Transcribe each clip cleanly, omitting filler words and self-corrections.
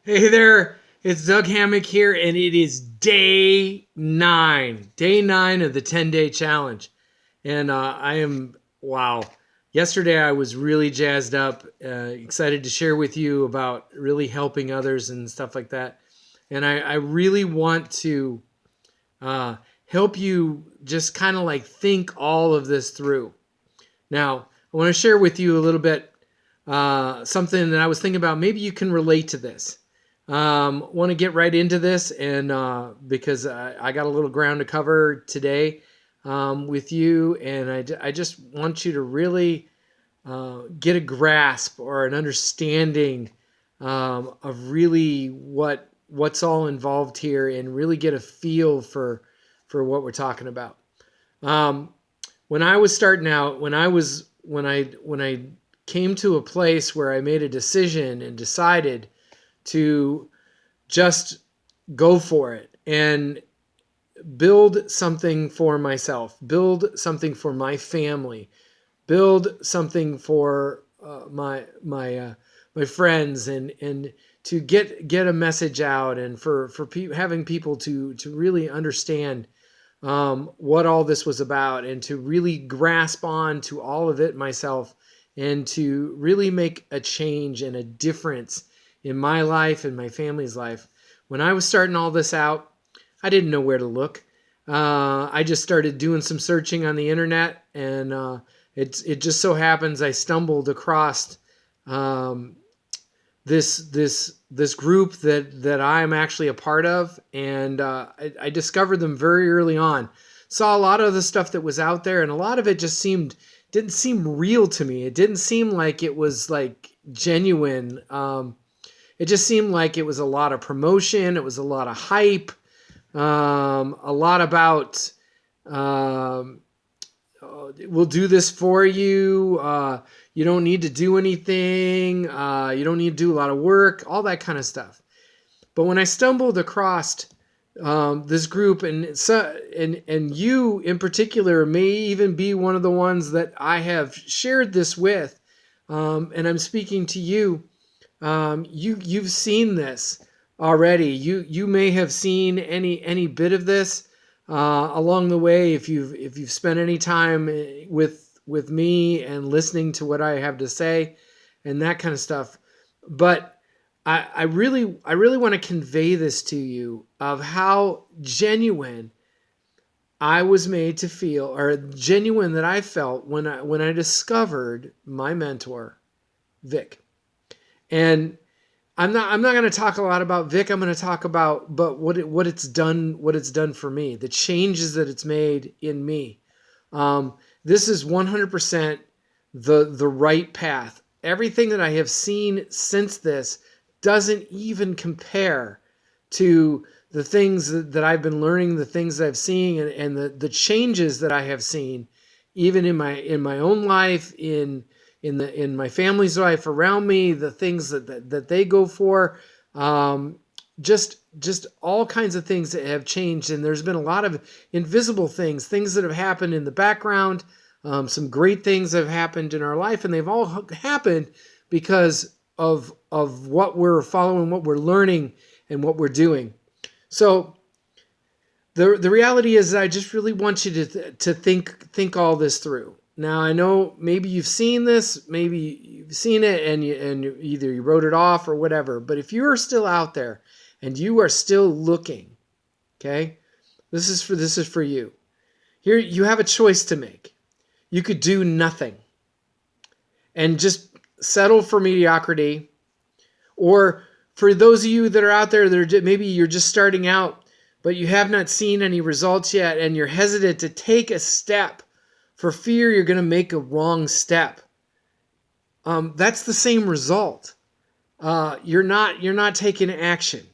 Hey there, it's Doug Hammock here, and it is day 9 of the 10-day challenge. And I am, wow. Yesterday I was really jazzed up, excited to share with you about really helping others and stuff like that. And I really want to uh, help you just kind of like think all of this through. Now, I want to share with you a little bit something that I was thinking about. Maybe you can relate to this. Want to get right into this, and because I got a little ground to cover today with you, and I just want you to really get a grasp or an understanding of really what's all involved here, and really get a feel for what we're talking about. Um, when I was starting out, when I came to a place where I made a decision and decided to just go for it and build something for myself, build something for my family, build something for my friends, and to get a message out, and having people to really understand what all this was about, and to really grasp on to all of it myself, and to really make a change and a difference in my life and my family's life. When I was starting all this out, I didn't know where to look. I just started doing some searching on the internet, and it just so happens I stumbled across um, this group that I'm actually a part of, and I discovered them very early on. Saw a lot of the stuff that was out there, and a lot of it just didn't seem real to me. It didn't seem like it was like genuine. It just seemed like it was a lot of promotion. It was a lot of hype. A lot about um, we'll do this for you. You don't need to do anything. You don't need to do a lot of work, all that kind of stuff. But when I stumbled across this group, and you in particular may even be one of the ones that I have shared this with, and I'm speaking to you. You've seen this already. You may have seen any bit of this along the way, if you've spent any time with me and listening to what I have to say and that kind of stuff. But I really want to convey this to you, of how genuine I was made to feel, or genuine that I felt when I discovered my mentor, Vic. And I'm not going to talk a lot about Vic. I'm going to talk about but what it's done for me, the changes that it's made in me. This is 100% the right path. Everything that I have seen since this doesn't even compare to the things that I've been learning, the things that I've seen, and the changes that I have seen, even in my own life, in my family's life around me, the things that they go for, um, just all kinds of things that have changed. And there's been a lot of invisible things that have happened in the background. Some great things have happened in our life, and they've all happened because of what we're following, what we're learning, and what we're doing. So the reality is, I just really want you to think all this through. Now, I know maybe you've seen this, maybe you've seen it, and either you wrote it off or whatever. But if you are still out there and you are still looking, okay, this is for you. Here you have a choice to make. You could do nothing and just settle for mediocrity, or for those of you that are out there that maybe you're just starting out, but you have not seen any results yet, and you're hesitant to take a step for fear you're going to make a wrong step. That's the same result. You're not taking action.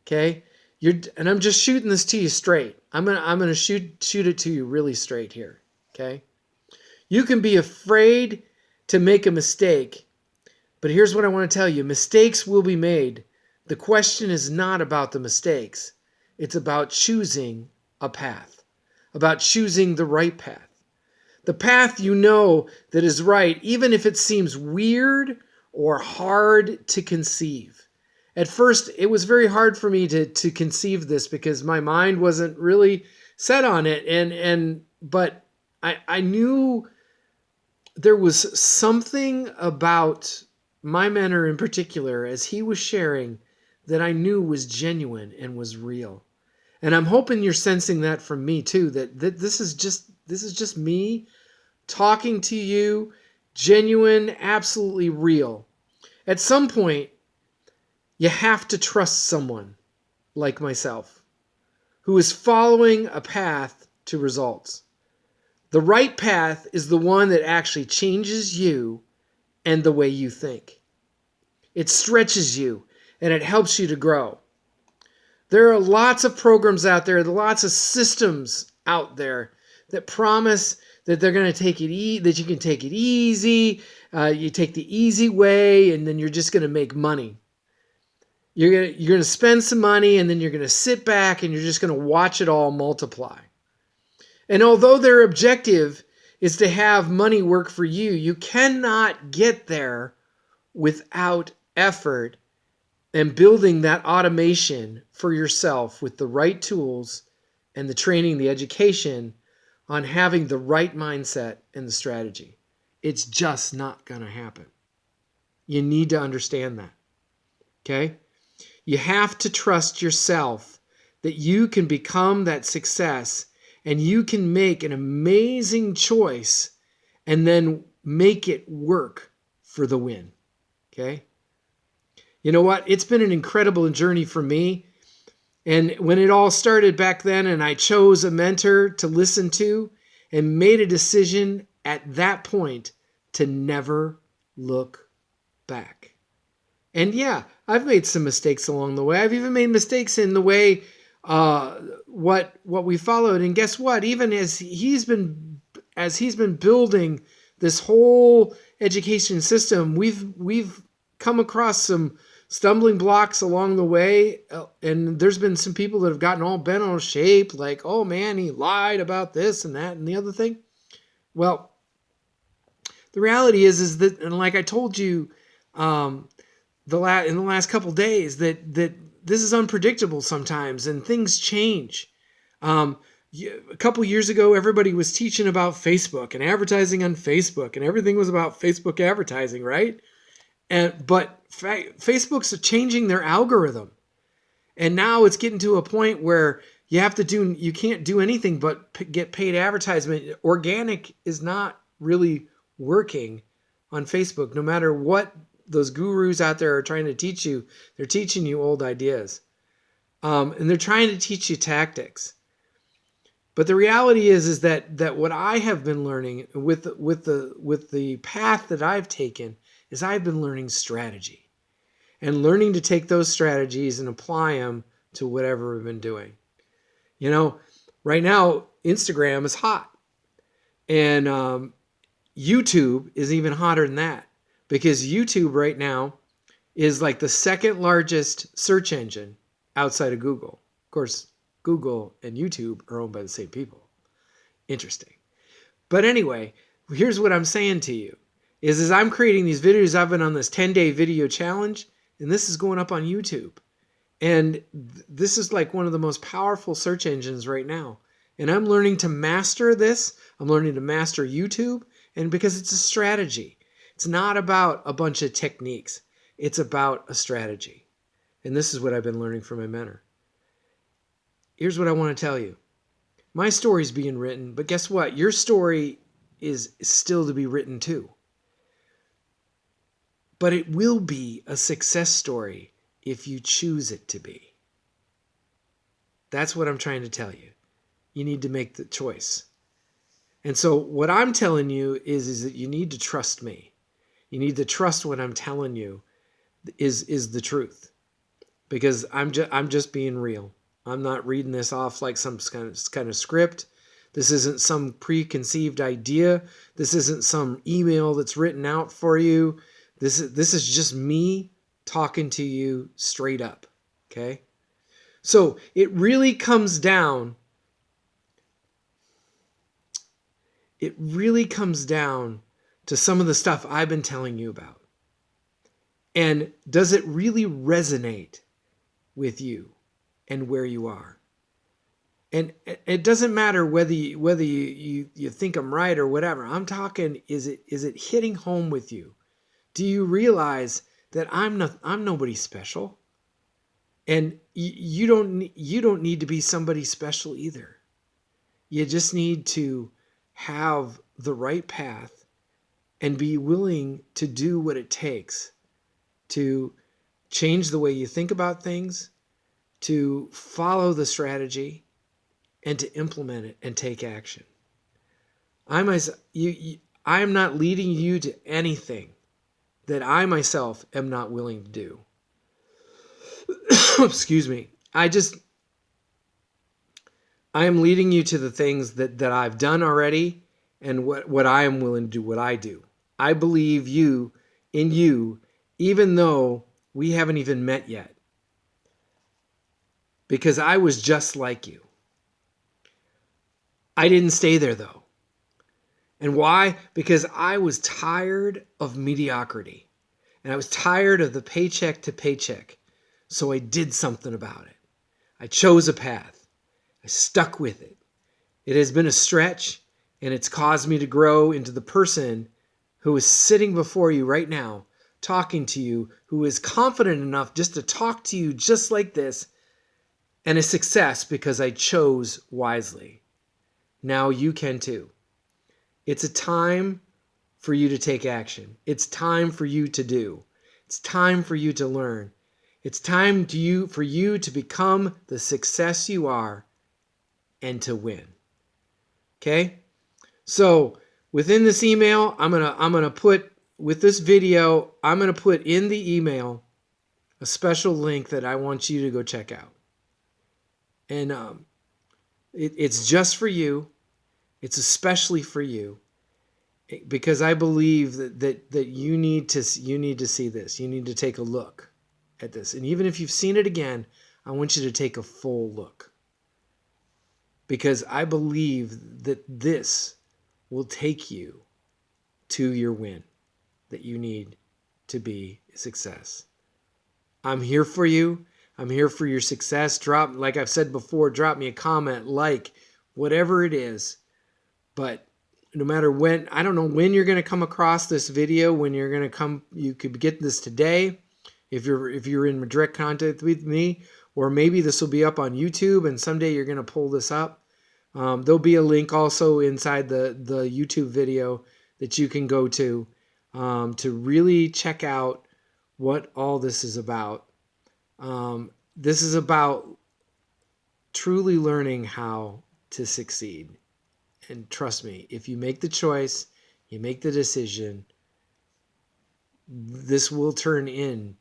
Okay, and I'm just shooting this to you straight. I'm gonna shoot it to you really straight here. Okay, you can be afraid to make a mistake, but here's what I want to tell you: mistakes will be made. The question is not about the mistakes. It's about choosing a path, about choosing the right path. The path you know that is right, even if it seems weird or hard to conceive. at first it was very hard for me to conceive this because my mind wasn't really set on it. But I knew there was something about my mentor in particular, as he was sharing, that I knew was genuine and was real. And I'm hoping you're sensing that from me too, that this is just me talking to you, genuine, absolutely real. At some point, you have to trust someone like myself who is following a path to results. The right path is the one that actually changes you and the way you think. It stretches you and it helps you to grow. There are lots of programs out there, lots of systems out there that promise that they're going to take it that you can take it easy. You take the easy way, and then you're just going to make money. You're going to spend some money, and then you're going to sit back, and you're just going to watch it all multiply. And although their objective is to have money work for you, you cannot get there without effort and building that automation for yourself with the right tools and the training, the education on having the right mindset and the strategy. It's just not going to happen. You need to understand that. Okay? You have to trust yourself that you can become that success and you can make an amazing choice and then make it work for the win. Okay? You know what? It's been an incredible journey for me. And when it all started back then and I chose a mentor to listen to and made a decision at that point to never look back. And yeah, I've made some mistakes along the way. I've even made mistakes in the way what we followed. And guess what? Even as he's been building this whole education system, we've come across some stumbling blocks along the way, and there's been some people that have gotten all bent out of shape, like, oh man, he lied about this and that and the other thing. Well, the reality is that, and like I told you in the last couple days, that this is unpredictable sometimes, and things change. A couple years ago, everybody was teaching about Facebook and advertising on Facebook, and everything was about Facebook advertising, right? But Facebook's changing their algorithm. And now it's getting to a point where you can't do anything but get paid advertisement. Organic is not really working on Facebook. No matter what those gurus out there are trying to teach you, they're teaching you old ideas. And they're trying to teach you tactics. But the reality is that what I have been learning with the path that I've taken is I've been learning strategy and learning to take those strategies and apply them to whatever we've been doing. You know, right now, Instagram is hot. And YouTube is even hotter than that, because YouTube right now is like the second largest search engine outside of Google. Of course, Google and YouTube are owned by the same people. Interesting. But anyway, here's what I'm saying to you. Is I'm creating these videos. I've been on this 10-day video challenge, and this is going up on YouTube. And this is like one of the most powerful search engines right now. And I'm learning to master this. I'm learning to master YouTube, and because it's a strategy. It's not about a bunch of techniques. It's about a strategy. And this is what I've been learning from my mentor. Here's what I want to tell you. My story's being written, but guess what? Your story is still to be written too. But it will be a success story if you choose it to be. That's what I'm trying to tell you. You need to make the choice. And so what I'm telling you is that you need to trust me. You need to trust what I'm telling you is the truth. Because I'm just being real. I'm not reading this off like some kind of script. This isn't some preconceived idea. This isn't some email that's written out for you. This is just me talking to you straight up, okay? So it really comes down to some of the stuff I've been telling you about. And does it really resonate with you and where you are? And it doesn't matter whether you think I'm right or whatever. I'm talking, is it hitting home with you? Do you realize that I'm nobody special? And you don't need to be somebody special either. You just need to have the right path and be willing to do what it takes to change the way you think about things, to follow the strategy, and to implement it and take action. I am not leading you to anything that I myself am not willing to do. Excuse me. I am leading you to the things that I've done already and what I am willing to do, what I do. I believe in you, even though we haven't even met yet. Because I was just like you. I didn't stay there though. And why? Because I was tired of mediocrity. And I was tired of the paycheck to paycheck. So I did something about it. I chose a path. I stuck with it. It has been a stretch, and it's caused me to grow into the person who is sitting before you right now, talking to you, who is confident enough just to talk to you just like this, and a success because I chose wisely. Now you can too. It's a time for you to take action. It's time for you to do. It's time for you to learn. It's time for you to become the success you are and to win. Okay? So within this email, I'm gonna put, with this video, I'm gonna put in the email a special link that I want you to go check out. And it's just for you. It's especially for you, because I believe that you need to see this. You need to take a look at this. And even if you've seen it again, I want you to take a full look, because I believe that this will take you to your win that you need to be a success. I'm here for you. I'm here for your success. Like I've said before, drop me a comment, like, whatever it is. But no matter when, I don't know when you're going to come across this video, when you're going to come, you could get this today if you're in direct contact with me, or maybe this will be up on YouTube and someday you're going to pull this up. There'll be a link also inside the YouTube video that you can go to really check out what all this is about. This is about truly learning how to succeed. And trust me, if you make the choice, you make the decision, this will turn in.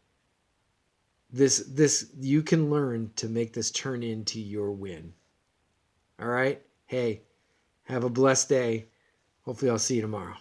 This you can learn to make this turn into your win. All right? Hey, have a blessed day. Hopefully I'll see you tomorrow.